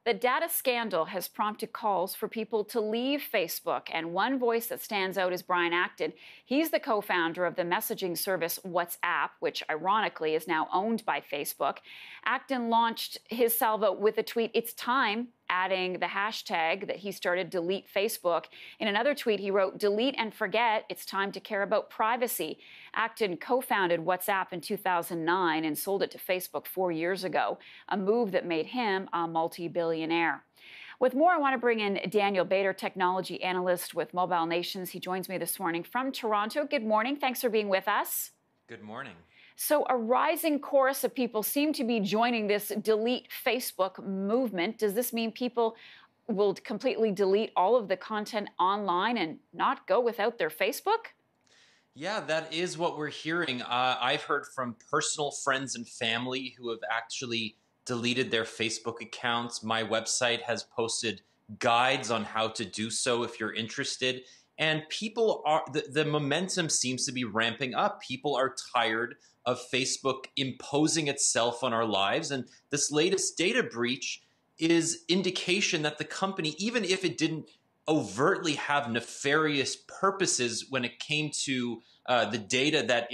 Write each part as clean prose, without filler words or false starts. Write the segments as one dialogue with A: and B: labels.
A: The data scandal has prompted calls for people to leave Facebook, and one voice that stands out is Brian Acton. He's the co-founder of the messaging service WhatsApp, which ironically is now owned by Facebook. Acton launched his salvo with a tweet, "It's time," adding the hashtag that he started, delete Facebook. In another tweet, he wrote, "Delete and forget. It's time to care about privacy." Acton co-founded WhatsApp in 2009 and sold it to Facebook 4 years ago, a move that made him a multi-billionaire. With more, I want to bring in Daniel Bader, technology analyst with Mobile Nations. He joins me this morning from Toronto. Good morning. Thanks for being with us.
B: Good morning.
A: So a rising chorus of people seem to be joining this delete Facebook movement. Does this mean people will completely delete all of the content online and not go without their Facebook?
B: Yeah, that is what we're hearing. I've heard from personal friends and family who have actually deleted their Facebook accounts. My website has posted guides on how to do so if you're interested. And people are, the momentum seems to be ramping up. People are tired of Facebook imposing itself on our lives. And this latest data breach is indication that the company, even if it didn't overtly have nefarious purposes when it came to the data that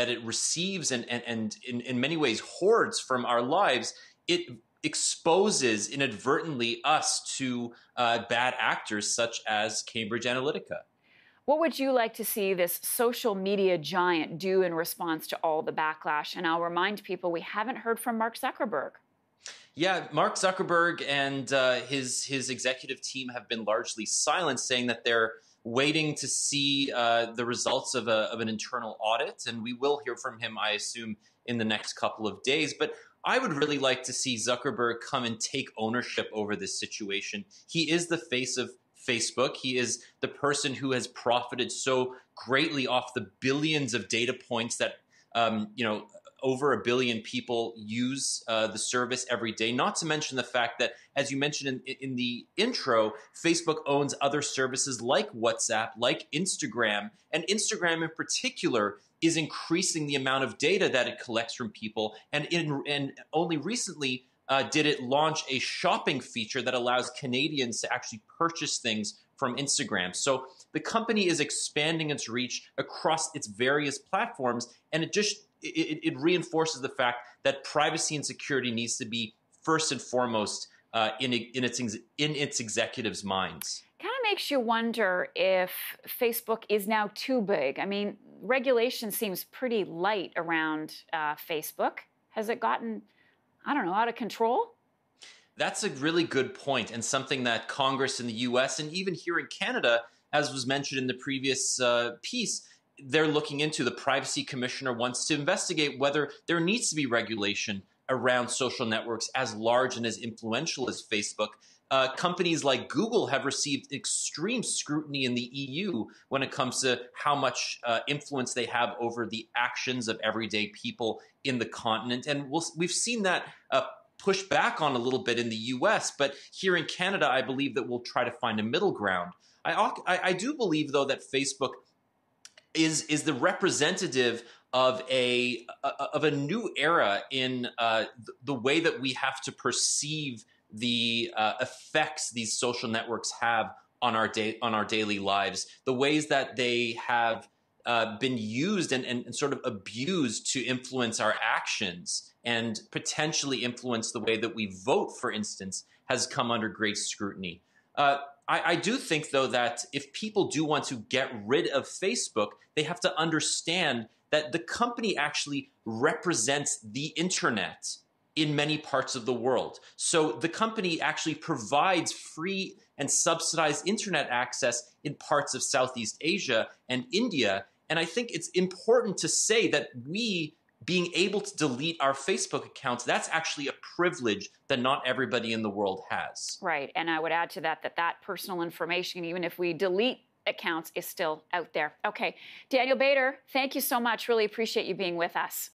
B: it receives and in many ways hoards from our lives, it exposes inadvertently us to bad actors such as Cambridge Analytica.
A: What would you like to see this social media giant do in response to all the backlash? And I'll remind people we haven't heard from Mark Zuckerberg.
B: Yeah, Mark Zuckerberg and his executive team have been largely silent, saying that they're waiting to see the results of an internal audit. And we will hear from him, I assume, in the next couple of days. But I would really like to see Zuckerberg come and take ownership over this situation. He is the face of Facebook. He is the person who has profited so greatly off the billions of data points that, over 1 billion people use the service every day. Not to mention the fact that, as you mentioned in the intro, Facebook owns other services like WhatsApp, like Instagram, and Instagram in particular is increasing the amount of data that it collects from people. And only recently did it launch a shopping feature that allows Canadians to actually purchase things from Instagram. So the company is expanding its reach across its various platforms, and it reinforces the fact that privacy and security needs to be first and foremost in its executives' minds.
A: Kind of makes you wonder if Facebook is now too big. I mean, regulation seems pretty light around Facebook. Has it gotten, I don't know, out of control?
B: That's a really good point, and something that Congress in the US and even here in Canada, as was mentioned in the previous piece, they're looking into. The Privacy Commissioner wants to investigate whether there needs to be regulation around social networks as large and as influential as Facebook. Companies like Google have received extreme scrutiny in the EU when it comes to how much influence they have over the actions of everyday people in the continent. And we've seen that push back on a little bit in the US, but here in Canada, I believe that we'll try to find a middle ground. I do believe, though, that Facebook is the representative of a new era in the way that we have to perceive the effects these social networks have on our daily lives, the ways that they have been used and sort of abused to influence our actions and potentially influence the way that we vote, for instance, has come under great scrutiny. I do think, though, that if people do want to get rid of Facebook, they have to understand that the company actually represents the internet in many parts of the world. So the company actually provides free and subsidized internet access in parts of Southeast Asia and India. And I think it's important to say that being able to delete our Facebook accounts, that's actually a privilege that not everybody in the world has.
A: Right. And I would add to that personal information, even if we delete accounts, is still out there. Okay. Daniel Bader, thank you so much. Really appreciate you being with us.